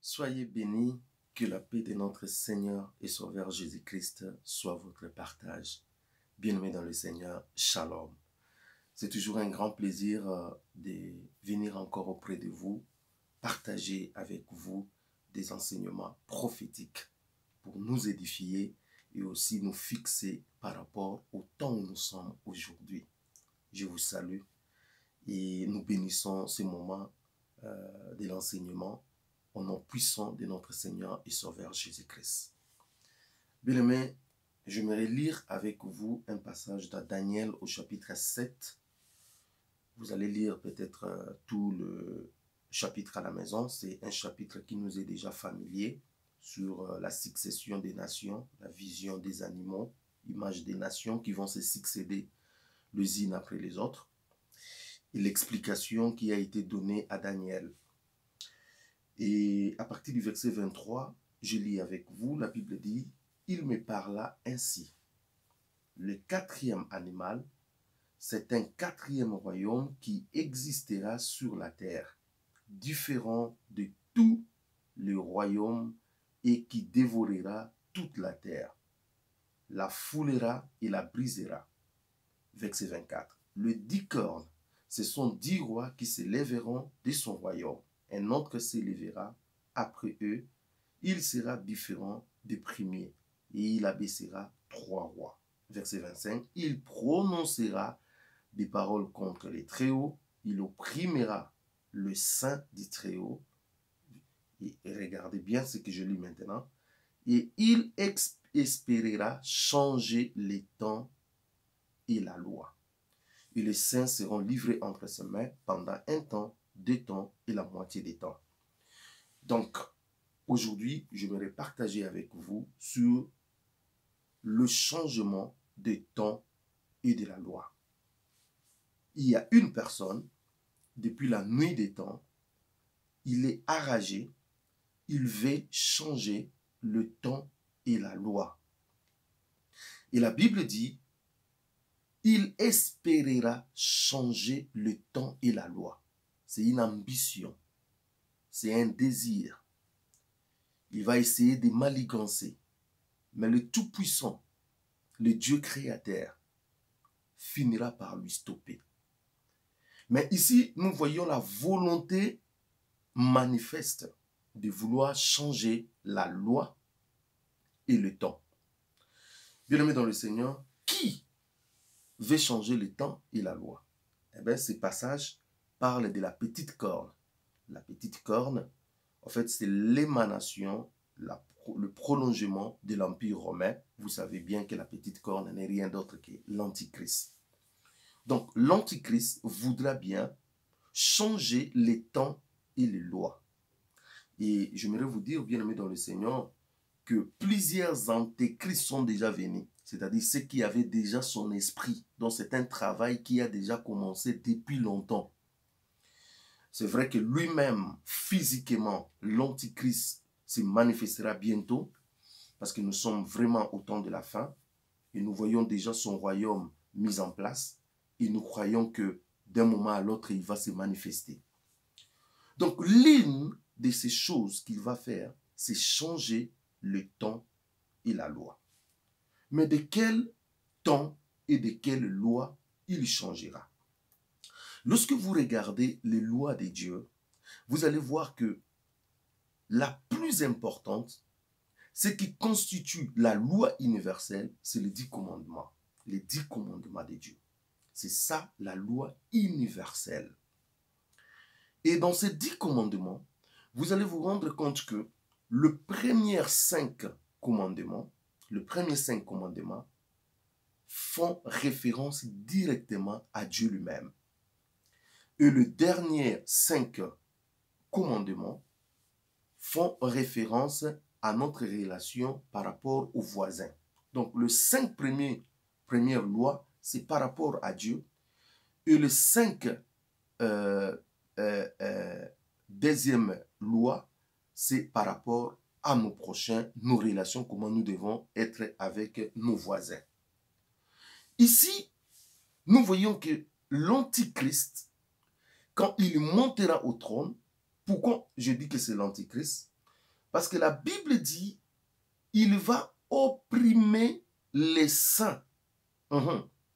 Soyez bénis, que la paix de notre Seigneur et Sauveur Jésus-Christ soit votre partage. Bien-aimés dans le Seigneur, Shalom. C'est toujours un grand plaisir de venir encore auprès de vous, partager avec vous des enseignements prophétiques pour nous édifier et aussi nous fixer par rapport au temps où nous sommes aujourd'hui. Je vous salue et nous bénissons ce moment de l'enseignement au nom puissant de notre Seigneur et Sauveur Jésus-Christ. Bien-aimés, j'aimerais lire avec vous un passage de Daniel au chapitre 7. Vous allez lire peut-être tout le chapitre à la maison. C'est un chapitre qui nous est déjà familier sur la succession des nations, la vision des animaux, l'image des nations qui vont se succéder les unes après les autres, et l'explication qui a été donnée à Daniel. Et à partir du verset 23, je lis avec vous, la Bible dit, « Il me parla ainsi. Le quatrième animal, c'est un quatrième royaume qui existera sur la terre, différent de tous les royaumes et qui dévorera toute la terre, la foulera et la brisera. » Verset 24. « Le 10 cornes, ce sont 10 rois qui se lèveront de son royaume. Un autre s'élèvera après eux, il sera différent des premiers, et il abaissera 3 rois. » Verset 25, « Il prononcera des paroles contre les Très-Hauts, il opprimera le saint du Très-Haut. » Et regardez bien ce que je lis maintenant. « Et il espérera changer les temps et la loi. Et les saints seront livrés entre ses mains pendant un temps, 2 temps et la moitié des temps. » Donc, aujourd'hui, j'aimerais partager avec vous sur le changement des temps et de la loi. Il y a une personne, depuis la nuit des temps, il est enragé, il veut changer le temps et la loi. Et la Bible dit, il espérera changer le temps et la loi. C'est une ambition, c'est un désir. Il va essayer de manigancer. Mais le Tout-Puissant, le Dieu créateur, finira par lui stopper. Mais ici, nous voyons la volonté manifeste de vouloir changer la loi et le temps. Bien-aimés dans le Seigneur, qui veut changer le temps et la loi? Eh bien, ce passage parle de la petite corne. La petite corne, en fait, c'est l'émanation, le prolongement de l'Empire romain. Vous savez bien que la petite corne n'est rien d'autre que l'Antichrist. Donc, l'Antichrist voudra bien changer les temps et les lois. Et j'aimerais vous dire, bien-aimés dans le Seigneur, que plusieurs antéchrists sont déjà venus, c'est-à-dire ceux qui avaient déjà son esprit. Donc, c'est un travail qui a déjà commencé depuis longtemps. C'est vrai que lui-même, physiquement, l'Antichrist se manifestera bientôt, parce que nous sommes vraiment au temps de la fin, et nous voyons déjà son royaume mis en place, et nous croyons que d'un moment à l'autre, il va se manifester. Donc, l'une de ces choses qu'il va faire, c'est changer le temps et la loi. Mais de quel temps et de quelle loi il changera? Lorsque vous regardez les lois de Dieu, vous allez voir que la plus importante, ce qui constitue la loi universelle, c'est les 10 commandements. Les 10 commandements de Dieu. C'est ça la loi universelle. Et dans ces 10 commandements, vous allez vous rendre compte que le premier 5 commandements font référence directement à Dieu lui-même. Et le dernier 5 commandements font référence à notre relation par rapport aux voisins. Donc, les 5 premières lois, c'est par rapport à Dieu. Et les 5 deuxième loi, c'est par rapport à nos prochains, nos relations, comment nous devons être avec nos voisins. Ici, nous voyons que l'Antichrist, quand il montera au trône, pourquoi je dis que c'est l'Antichrist? Parce que la Bible dit, il va opprimer les saints.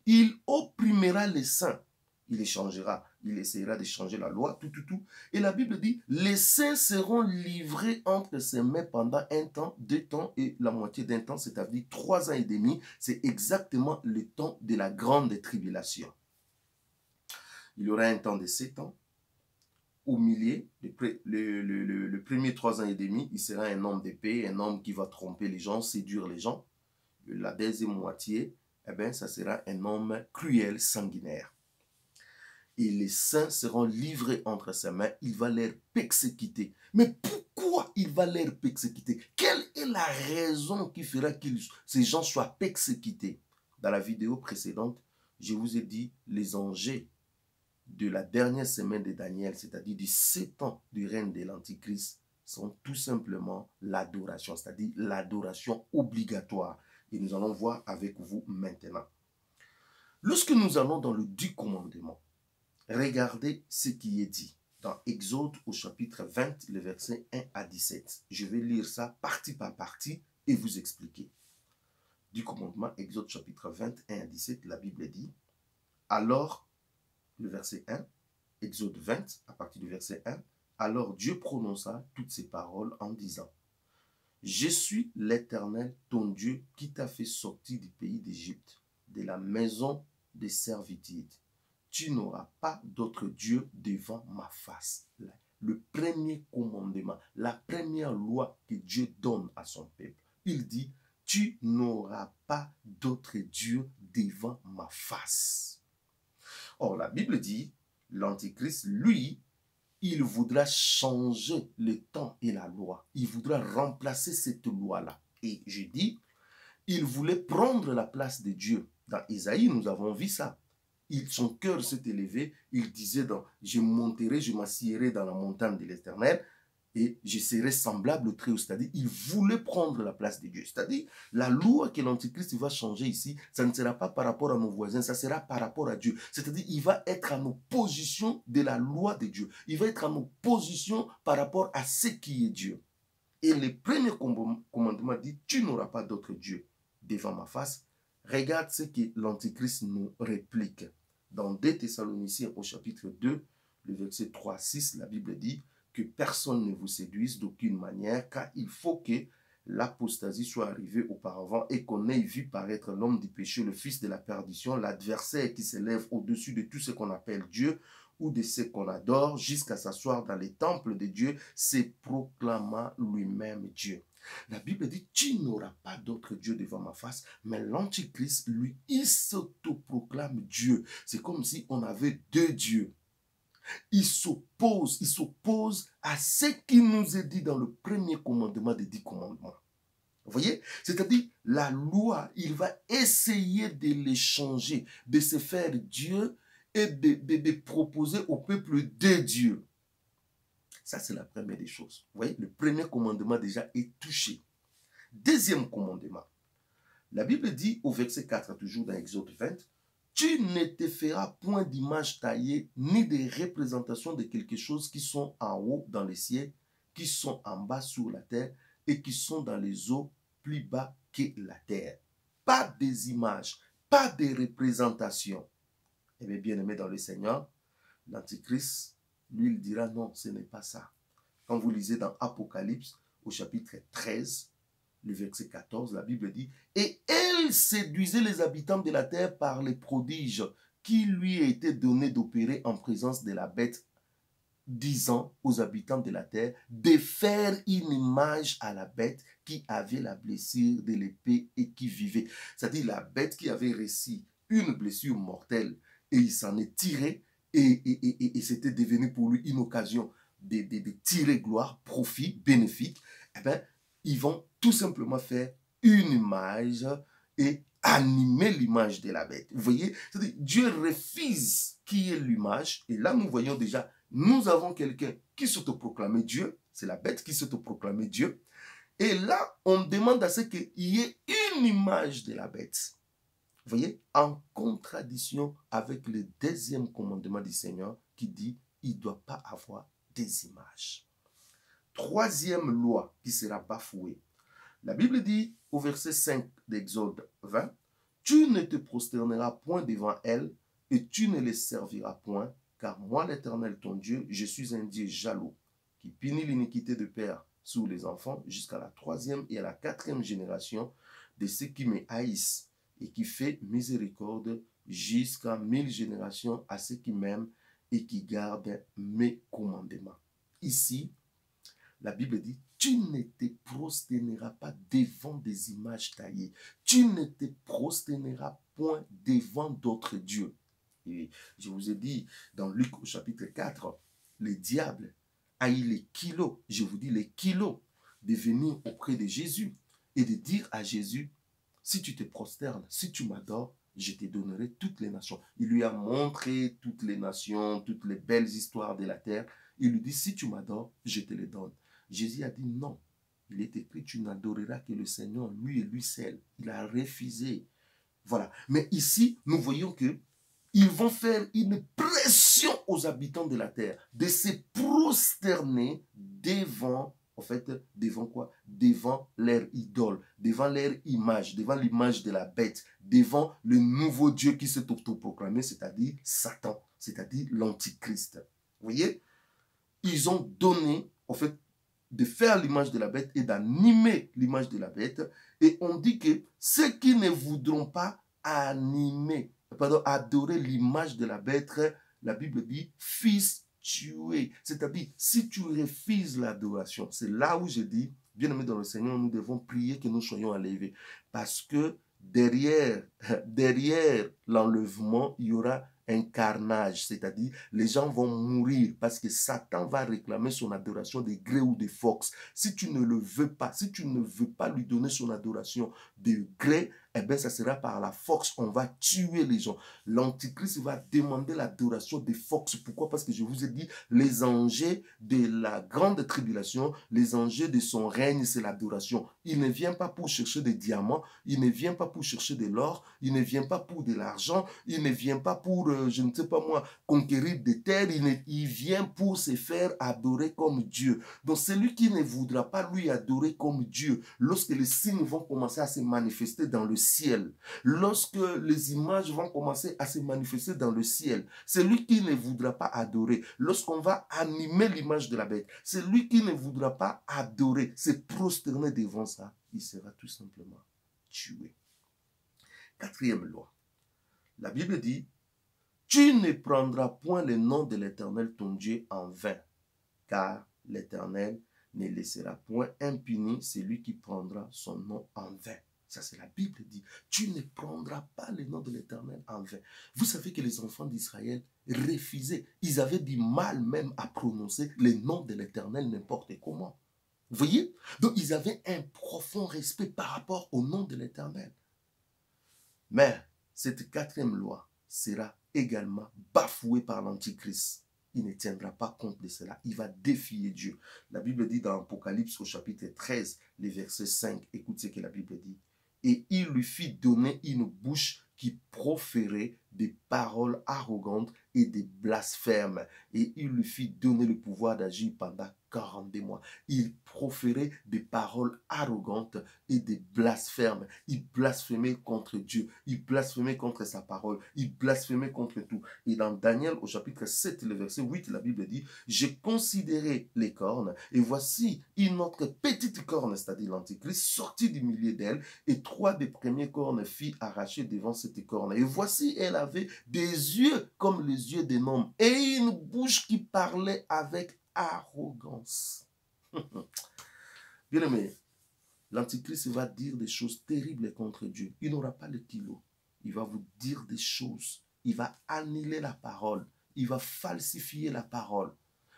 Il opprimera les saints. Il essaiera de changer la loi, tout. Et la Bible dit, les saints seront livrés entre ses mains pendant 1 temps, 2 temps et la moitié d'un temps, c'est-à-dire 3 ans et demi. C'est exactement le temps de la grande tribulation. Il y aura un temps de 7 ans. Au milieu, le premier 3 ans et demi, il sera un homme de paix, un homme qui va tromper les gens, séduire les gens. La deuxième moitié, ça sera un homme cruel, sanguinaire. Et les saints seront livrés entre ses mains, il va les persécuter. Mais pourquoi il va les persécuter? Quelle est la raison qui fera que ces gens soient persécutés? Dans la vidéo précédente, je vous ai dit les enjeux de la dernière semaine de Daniel, c'est-à-dire du 7 ans du règne de l'Antichrist, sont tout simplement l'adoration, c'est-à-dire l'adoration obligatoire. Et nous allons voir avec vous maintenant. Lorsque nous allons dans le 10 commandement, regardez ce qui est dit dans Exode au chapitre 20, le verset 1 à 17. Je vais lire ça partie par partie et vous expliquer. Du commandement, Exode chapitre 21 à 17, la Bible dit, alors, le verset 1, Exode 20, à partir du verset 1, alors Dieu prononça toutes ces paroles en disant, je suis l'Éternel, ton Dieu, qui t'a fait sortir du pays d'Égypte, de la maison des servitudes. Tu n'auras pas d'autre Dieu devant ma face. Le premier commandement, la première loi que Dieu donne à son peuple, il dit, tu n'auras pas d'autre Dieu devant ma face. Or, la Bible dit, l'Antichrist, lui, il voudra changer le temps et la loi. Il voudra remplacer cette loi-là. Et je dis, il voulait prendre la place de Dieu. Dans Isaïe, nous avons vu ça. Son cœur s'est élevé. Il disait, je monterai, je m'assierai dans la montagne de l'Éternel et je serai semblable au Très-Haut. C'est-à-dire, il voulait prendre la place de Dieu. C'est-à-dire, la loi que l'Antichrist va changer ici, ça ne sera pas par rapport à nos voisins, ça sera par rapport à Dieu. C'est-à-dire, il va être en opposition de la loi de Dieu. Il va être en opposition par rapport à ce qui est Dieu. Et le premier commandement dit, tu n'auras pas d'autre Dieu devant ma face. Regarde ce que l'Antichrist nous réplique. Dans 2 Thessaloniciens au chapitre 2, le verset 3 à 6, la Bible dit que personne ne vous séduise d'aucune manière, car il faut que l'apostasie soit arrivée auparavant et qu'on ait vu paraître l'homme du péché, le fils de la perdition, l'adversaire qui s'élève au-dessus de tout ce qu'on appelle Dieu ou de ce qu'on adore, jusqu'à s'asseoir dans les temples de Dieu, se proclamant lui-même Dieu. La Bible dit, tu n'auras pas d'autre Dieu devant ma face, mais l'Antichrist, lui, il s'autoproclame Dieu. C'est comme si on avait 2 dieux. Il s'oppose à ce qui nous est dit dans le premier commandement des 10 commandements. Vous voyez? C'est-à-dire, la loi, il va essayer de les changer, de se faire Dieu et de proposer au peuple 2 dieux. Ça, c'est la première des choses. Vous voyez, le premier commandement déjà est touché. Deuxième commandement. La Bible dit au verset 4, toujours dans Exode 20, tu ne te feras point d'image taillée, ni de représentation de quelque chose qui sont en haut dans les cieux, qui sont en bas sur la terre, et qui sont dans les eaux plus bas que la terre. Pas des images, pas de représentations. Eh bien, bien-aimé dans le Seigneur, l'Antichrist, lui, il dira non, ce n'est pas ça. Quand vous lisez dans Apocalypse, au chapitre 13, le verset 14, la Bible dit, et elle séduisait les habitants de la terre par les prodiges qui lui étaient donnés d'opérer en présence de la bête, disant aux habitants de la terre de faire une image à la bête qui avait la blessure de l'épée et qui vivait. C'est-à-dire la bête qui avait reçu une blessure mortelle et il s'en est tiré et c'était devenu pour lui une occasion de tirer gloire, profit, bénéfique. Eh bien, ils vont tout simplement faire une image et animer l'image de la bête. Vous voyez, c'est-à-dire Dieu refuse qui est l'image. Et là, nous voyons déjà, nous avons quelqu'un qui s'autoproclamait Dieu. C'est la bête qui s'autoproclamait Dieu. Et là, on demande à ce qu'il y ait une image de la bête. Vous voyez, en contradiction avec le deuxième commandement du Seigneur qui dit, il ne doit pas avoir des images. troisième loi qui sera bafouée. La Bible dit au verset 5 d'Exode 20, « Tu ne te prosterneras point devant elles et tu ne les serviras point, car moi l'Éternel ton Dieu, je suis un Dieu jaloux, qui punit l'iniquité de père sur les enfants jusqu'à la troisième et à la quatrième génération de ceux qui me haïssent, et qui fait miséricorde jusqu'à 1000 générations à ceux qui m'aiment et qui gardent mes commandements. » Ici, la Bible dit, tu ne te prosterneras pas devant des images taillées. Tu ne te prosterneras point devant d'autres dieux. Et je vous ai dit dans Luc au chapitre 4, le diable a eu les kilos, je vous dis les kilos, de venir auprès de Jésus et de dire à Jésus, si tu te prosternes, si tu m'adores, je te donnerai toutes les nations. Il lui a montré toutes les nations, toutes les belles histoires de la terre. Il lui dit, si tu m'adores, je te les donne. Jésus a dit non. Il est écrit, tu n'adoreras que le Seigneur, lui et lui seul. Il a refusé. Voilà. Mais ici, nous voyons que ils vont faire une pression aux habitants de la terre de se prosterner devant, en fait, devant quoi? Devant leur idole, devant leur image, devant l'image de la bête, devant le nouveau Dieu qui s'est autoproclamé, c'est-à-dire Satan, c'est-à-dire l'Antichrist. Vous voyez? Ils ont donné, en fait, de faire l'image de la bête et d'animer l'image de la bête. Et on dit que ceux qui ne voudront pas adorer l'image de la bête, la Bible dit, fils tué. C'est-à-dire, si tu refuses l'adoration, c'est là où je dis, bien-aimés dans le Seigneur, nous devons prier que nous soyons enlevés. Parce que derrière l'enlèvement, il y aura un carnage, c'est-à-dire les gens vont mourir parce que Satan va réclamer son adoration de gré ou de force. Si tu ne le veux pas, si tu ne veux pas lui donner son adoration de gré, eh bien ça sera par la force, on va tuer les gens. L'Antichrist va demander l'adoration de force. Pourquoi? Parce que je vous ai dit, les enjeux de la grande tribulation, les enjeux de son règne, c'est l'adoration. Il ne vient pas pour chercher des diamants, il ne vient pas pour chercher de l'or, il ne vient pas pour de l'argent, il ne vient pas pour, je ne sais pas moi, conquérir des terres, il vient pour se faire adorer comme Dieu. Donc celui qui ne voudra pas lui adorer comme Dieu, lorsque les signes vont commencer à se manifester dans le ciel, lorsque les images vont commencer à se manifester dans le ciel, celui qui ne voudra pas adorer, lorsqu'on va animer l'image de la bête, celui qui ne voudra pas adorer, se prosterner devant ça, il sera tout simplement tué. Quatrième loi. La Bible dit, tu ne prendras point le nom de l'Éternel ton Dieu en vain, car l'Éternel ne laissera point impuni celui qui prendra son nom en vain. Ça, c'est la Bible dit. Tu ne prendras pas le nom de l'Éternel en vain. Vous savez que les enfants d'Israël refusaient. Ils avaient du mal même à prononcer le nom de l'Éternel n'importe comment. Vous voyez? Donc, ils avaient un profond respect par rapport au nom de l'Éternel. Mais cette quatrième loi sera également bafouée par l'Antichrist. Il ne tiendra pas compte de cela. Il va défier Dieu. La Bible dit dans Apocalypse au chapitre 13, le verset 5, écoute ce que la Bible dit. Et il lui fit donner une bouche qui proférait des paroles arrogantes et des blasphèmes. Et il lui fit donner le pouvoir d'agir pendant 42 mois. Il proférait des paroles arrogantes et des blasphèmes. Il blasphémait contre Dieu. Il blasphémait contre sa parole. Il blasphémait contre tout. Et dans Daniel au chapitre 7, le verset 8, la Bible dit, j'ai considéré les cornes et voici une autre petite corne, c'est-à-dire l'Antichrist, sortie du milieu d'elle et 3 des premiers cornes fit arracher devant cette corne. Et voici, elle avait des yeux comme les yeux d'un homme et une bouche qui parlait avec arrogance. Bien aimé, l'Antichrist va dire des choses terribles contre Dieu. Il n'aura pas le kilo. Il va vous dire des choses. Il va annuler la parole. Il va falsifier la parole.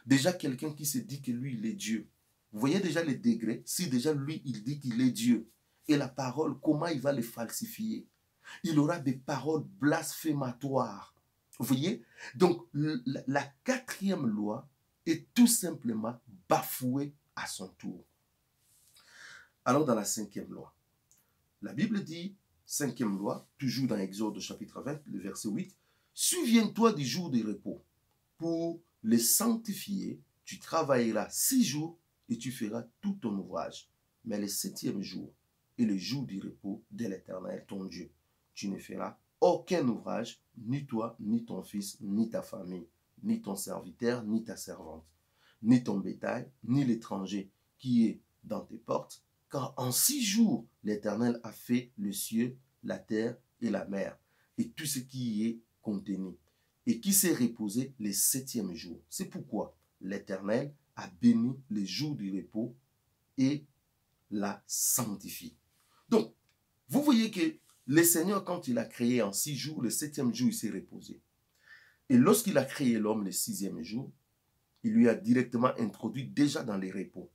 Déjà, quelqu'un qui se dit que lui, il est Dieu. Vous voyez déjà les degrés. Si déjà lui, il dit qu'il est Dieu. Et la parole, comment il va les falsifier? Il aura des paroles blasphématoires. Vous voyez? Donc, la quatrième loi est tout simplement bafouée à son tour. Alors, dans la cinquième loi, la Bible dit, cinquième loi, toujours dans Exode chapitre 20, le verset 8, « Souviens-toi du jour de repos, pour les sanctifier, tu travailleras 6 jours et tu feras tout ton ouvrage. Mais le septième jour est le jour du repos de l'Éternel, ton Dieu. Tu ne feras aucun ouvrage, ni toi, ni ton fils, ni ta famille, ni ton serviteur, ni ta servante, ni ton bétail, ni l'étranger qui est dans tes portes, car en 6 jours, l'Éternel a fait le ciel, la terre et la mer, et tout ce qui y est contenu, et qui s'est reposé le septième jour. C'est pourquoi l'Éternel a béni les jours du repos et l'a sanctifié. Donc, vous voyez que le Seigneur, quand il a créé en 6 jours, le septième jour, il s'est reposé. Et lorsqu'il a créé l'homme le sixième jour, il lui a directement introduit déjà dans les repos.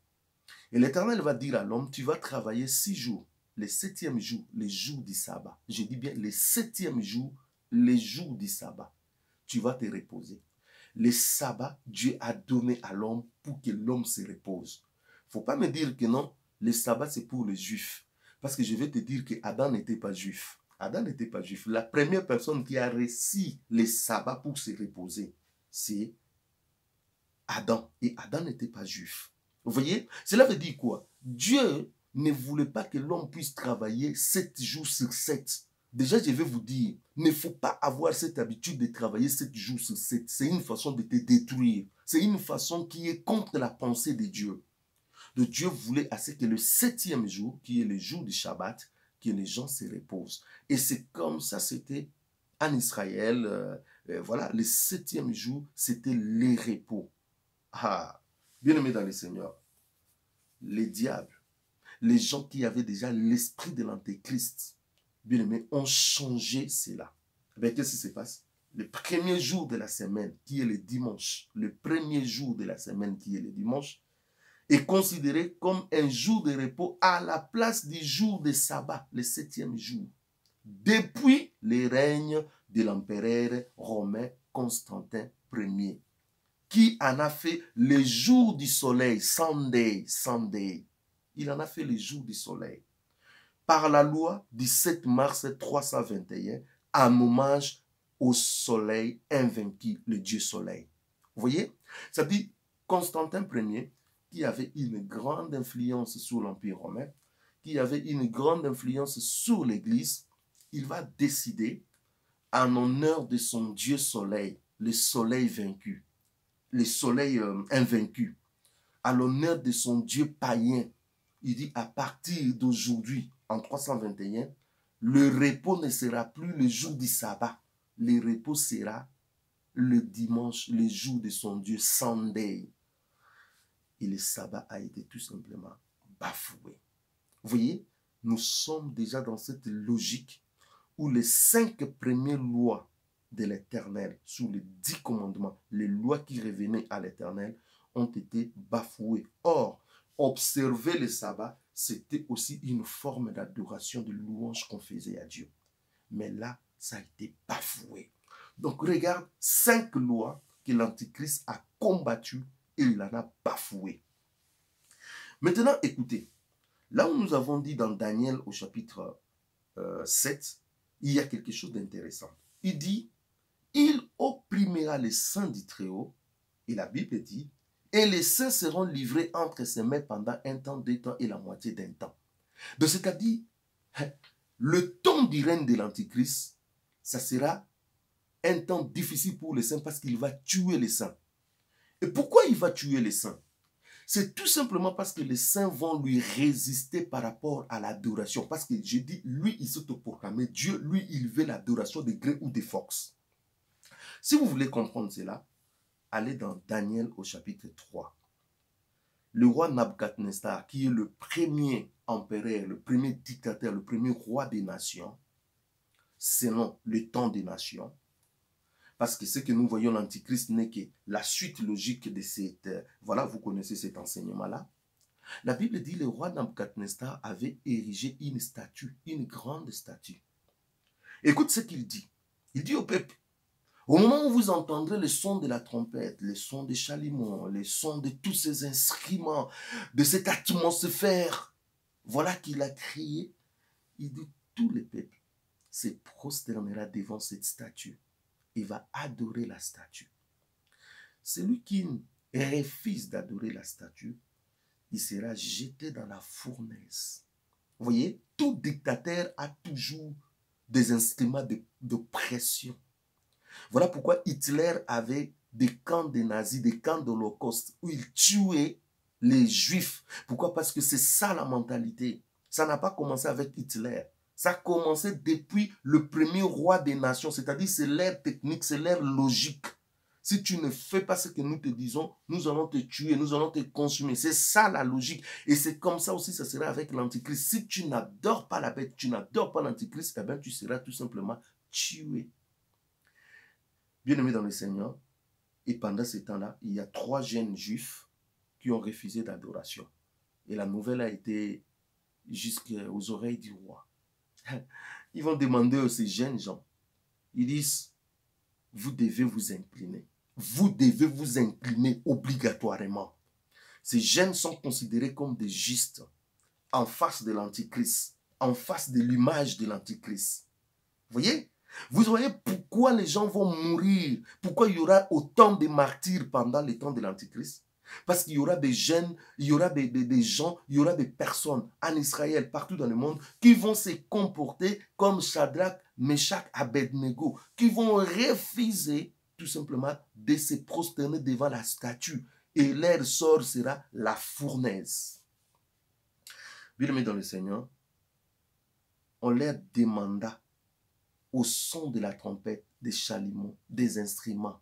Et l'Éternel va dire à l'homme, tu vas travailler 6 jours. Le septième jour, les jours du sabbat. Je dis bien le septième jour, les jours du sabbat. Tu vas te reposer. Le sabbat, Dieu a donné à l'homme pour que l'homme se repose. Il ne faut pas me dire que non, le sabbat c'est pour les juifs. Parce que je vais te dire que Adam n'était pas juif. Adam n'était pas juif. La première personne qui a reçu le sabbat pour se reposer, c'est Adam. Et Adam n'était pas juif. Vous voyez? Cela veut dire quoi? Dieu ne voulait pas que l'homme puisse travailler 7 jours sur 7. Déjà, je vais vous dire, il ne faut pas avoir cette habitude de travailler 7 jours sur 7. C'est une façon de te détruire. C'est une façon qui est contre la pensée de Dieu. Donc Dieu voulait assez que le septième jour, qui est le jour du Shabbat, que les gens se reposent. Et c'est comme ça, c'était en Israël. Voilà, le septième jour, c'était le repos. Ah, bien-aimés dans le Seigneur, les diables, les gens qui avaient déjà l'esprit de l'Antéchrist, bien-aimés, ont changé cela. Mais qu'est-ce qui se passe? Le premier jour de la semaine, qui est le dimanche, le premier jour de la semaine, qui est le dimanche, est considéré comme un jour de repos à la place du jour de sabbat, le septième jour, depuis le règne de l'empereur romain Constantin Ier, qui en a fait le jour du soleil, Sunday. Il en a fait le jour du soleil. Par la loi du 7 mars 321, en hommage au soleil invaincu, le dieu soleil. Vous voyez? Ça dit Constantin Ier, qui avait une grande influence sur l'Empire romain, qui avait une grande influence sur l'Église, il va décider, en honneur de son dieu soleil, le soleil vaincu, le soleil invaincu, à l'honneur de son dieu païen, il dit à partir d'aujourd'hui, en 321, le repos ne sera plus le jour du sabbat, le repos sera le dimanche, le jour de son dieu Sunday. Et le sabbat a été tout simplement bafoué. Vous voyez, nous sommes déjà dans cette logique où les 5 premières lois de l'Éternel, sous les 10 commandements, les lois qui revenaient à l'Éternel, ont été bafouées. Or, observer le sabbat, c'était aussi une forme d'adoration, de louange qu'on faisait à Dieu. Mais là, ça a été bafoué. Donc, regarde 5 lois que l'Antichrist a combattues et il en a bafoué. Maintenant, écoutez, là où nous avons dit dans Daniel au chapitre 7, il y a quelque chose d'intéressant. Il dit, il opprimera les saints du Très-Haut, et la Bible dit, et les saints seront livrés entre ses mains pendant un temps, 2 temps et la moitié d'un temps. Donc, c'est-à-dire, le temps du règne de l'Antichrist, ça sera un temps difficile pour les saints parce qu'il va tuer les saints. Et pourquoi il va tuer les saints? C'est tout simplement parce que les saints vont lui résister par rapport à l'adoration. Parce que je dis, lui, il s'autoproclame. Dieu, lui, il veut l'adoration de gré ou de force. Si vous voulez comprendre cela, allez dans Daniel au chapitre 3. Le roi Nabuchodonosor, qui est le premier empereur, le premier dictateur, le premier roi des nations, selon le temps des nations, parce que ce que nous voyons, l'Antichrist n'est que la suite logique de cette... Voilà, vous connaissez cet enseignement-là. La Bible dit que le roi Nabuchodonosor avait érigé une statue, une grande statue. Écoute ce qu'il dit. Il dit au peuple, au moment où vous entendrez le son de la trompette, le son des chalumeaux, le son de tous ces instruments, de cette atmosphère, voilà qu'il a crié, il dit, tout le peuple se prosternera devant cette statue. Il va adorer la statue. Celui qui refuse d'adorer la statue, il sera jeté dans la fournaise. Vous voyez, tout dictateur a toujours des instruments de pression. Voilà pourquoi Hitler avait des camps de nazis, des camps d'Holocauste, où il tuait les juifs. Pourquoi? Parce que c'est ça la mentalité. Ça n'a pas commencé avec Hitler. Ça a commencé depuis le premier roi des nations, c'est-à-dire c'est l'ère technique, c'est l'ère logique. Si tu ne fais pas ce que nous te disons, nous allons te tuer, nous allons te consumer. C'est ça la logique. Et c'est comme ça aussi, ça sera avec l'Antichrist. Si tu n'adores pas la bête, tu n'adores pas l'Antichrist, eh bien tu seras tout simplement tué. Bien-aimés dans le Seigneur, et pendant ce temps-là, il y a 3 jeunes juifs qui ont refusé d'adoration. Et la nouvelle a été jusqu'aux oreilles du roi. Ils vont demander à ces jeunes gens, ils disent, vous devez vous incliner. Vous devez vous incliner obligatoirement. Ces jeunes sont considérés comme des justes en face de l'Antichrist, en face de l'image de l'Antichrist. Vous voyez? Vous voyez pourquoi les gens vont mourir, pourquoi il y aura autant de martyrs pendant le temps de l'Antichrist? Parce qu'il y aura des jeunes, il y aura des gens, il y aura des personnes en Israël, partout dans le monde, qui vont se comporter comme Shadrach, Meshach, Abednego, qui vont refuser tout simplement de se prosterner devant la statue. Et leur sort sera la fournaise. Bien-aimés dans le Seigneur, on leur demanda au son de la trompette, des chalumeaux, des instruments,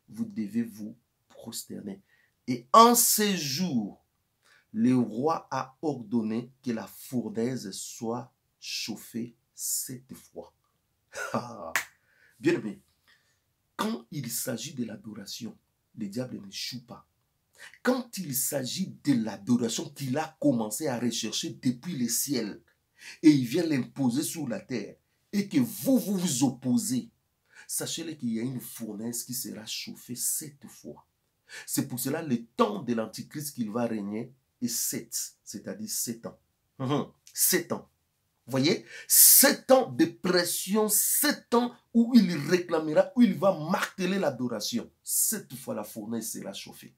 vous devez vous prosterner. Et en ces jours, le roi a ordonné que la fournaise soit chauffée 7 fois. Bien aimé, quand il s'agit de l'adoration, le diable n'échoue pas. Quand il s'agit de l'adoration qu'il a commencé à rechercher depuis le ciel, et il vient l'imposer sur la terre, et que vous opposez, sachez-le qu'il y a une fournaise qui sera chauffée 7 fois. C'est pour cela le temps de l'Antichrist qu'il va régner est 7, c'est-à-dire 7 ans. 7 ans. Vous voyez? 7 ans de pression, 7 ans où il réclamera, où il va marteler l'adoration. 7 fois la fournaise sera chauffée.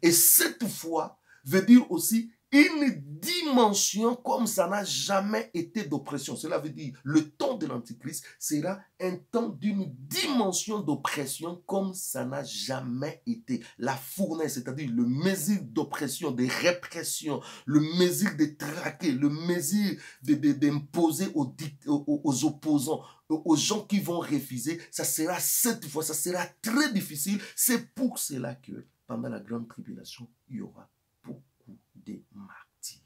Et 7 fois veut dire aussi une dimension comme ça n'a jamais été d'oppression. Cela veut dire le temps de l'Antichrist sera un temps d'une dimension d'oppression comme ça n'a jamais été. La fournaise, c'est-à-dire le mesure d'oppression, de répression, le mesure de traquer, le mesure d'imposer aux opposants, aux gens qui vont refuser, ça sera 7 fois, ça sera très difficile. C'est pour cela que pendant la grande tribulation, il y aura beaucoup de martyrs.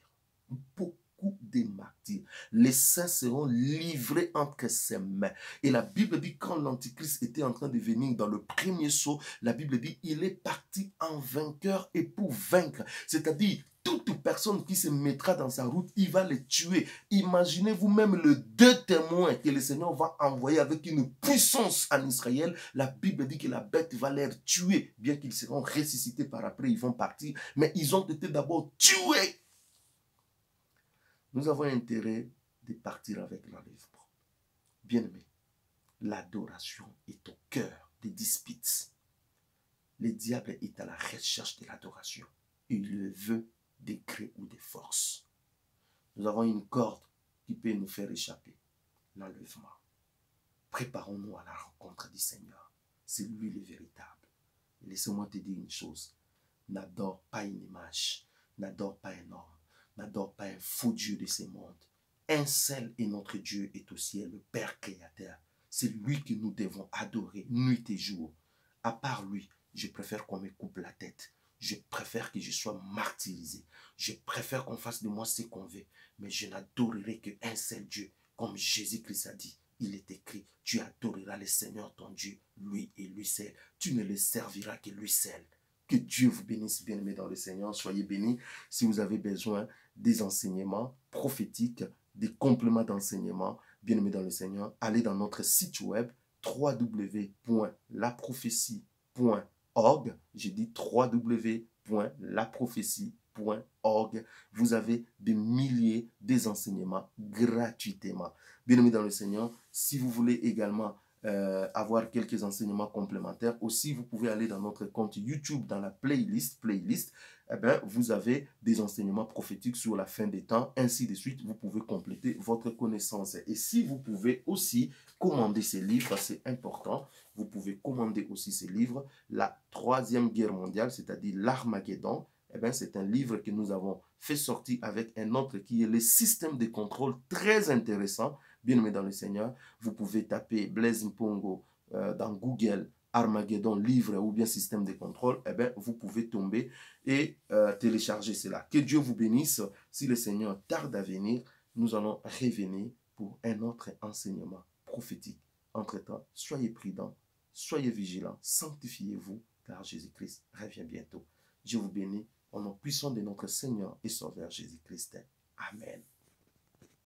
Beaucoup de martyrs. Les saints seront livrés entre ses mains. Et la Bible dit, quand l'Antichrist était en train de venir dans le premier saut, la Bible dit, il est parti en vainqueur et pour vaincre. C'est-à-dire, toute personne qui se mettra dans sa route, il va les tuer. Imaginez-vous même les 2 témoins que le Seigneur va envoyer avec une puissance en Israël. La Bible dit que la bête va les tuer, bien qu'ils seront ressuscités par après, ils vont partir. Mais ils ont été d'abord tués. Nous avons intérêt de partir avec l'enlèvement. Bien-aimé, l'adoration est au cœur des disputes. Le diable est à la recherche de l'adoration. Il le veut des gré ou des forces. Nous avons une corde qui peut nous faire échapper. L'enlèvement. Préparons-nous à la rencontre du Seigneur. C'est lui le véritable. Laissez-moi te dire une chose. N'adore pas une image. N'adore pas un homme. N'adore pas un faux Dieu de ce monde. Un seul est notre Dieu est au ciel, le Père créateur. C'est lui que nous devons adorer nuit et jour. À part lui, je préfère qu'on me coupe la tête. Je préfère que je sois martyrisé. Je préfère qu'on fasse de moi ce qu'on veut. Mais je n'adorerai qu'un seul Dieu. Comme Jésus-Christ a dit, il est écrit, tu adoreras le Seigneur ton Dieu, lui et lui seul. Tu ne le serviras que lui seul. Que Dieu vous bénisse, bien-aimés dans le Seigneur. Soyez bénis. Si vous avez besoin des enseignements prophétiques, des compléments d'enseignement, bien-aimés dans le Seigneur, allez dans notre site web www.laprophétie.org. J'ai dit www.laprophétie.org. Vous avez des milliers d'enseignements gratuitement. Bien-aimés dans le Seigneur, si vous voulez également avoir quelques enseignements complémentaires. Aussi, vous pouvez aller dans notre compte YouTube, dans la playlist, eh bien, vous avez des enseignements prophétiques sur la fin des temps, ainsi de suite. Vous pouvez compléter votre connaissance. Et si vous pouvez aussi commander ces livres, c'est important, vous pouvez commander aussi ces livres. La Troisième Guerre mondiale, c'est-à-dire l'Armageddon, eh bien, c'est un livre que nous avons fait sortir avec un autre qui est le système de contrôle, très intéressant. Bien-aimé dans le Seigneur, vous pouvez taper Blaise Mpongo dans Google, Armageddon, livre ou bien système de contrôle, eh bien, vous pouvez tomber et télécharger cela. Que Dieu vous bénisse. Si le Seigneur tarde à venir, nous allons revenir pour un autre enseignement prophétique. Entre-temps, soyez prudents, soyez vigilants, sanctifiez-vous, car Jésus-Christ revient bientôt. Dieu vous bénit au nom puissant de notre Seigneur et Sauveur Jésus-Christ. Amen.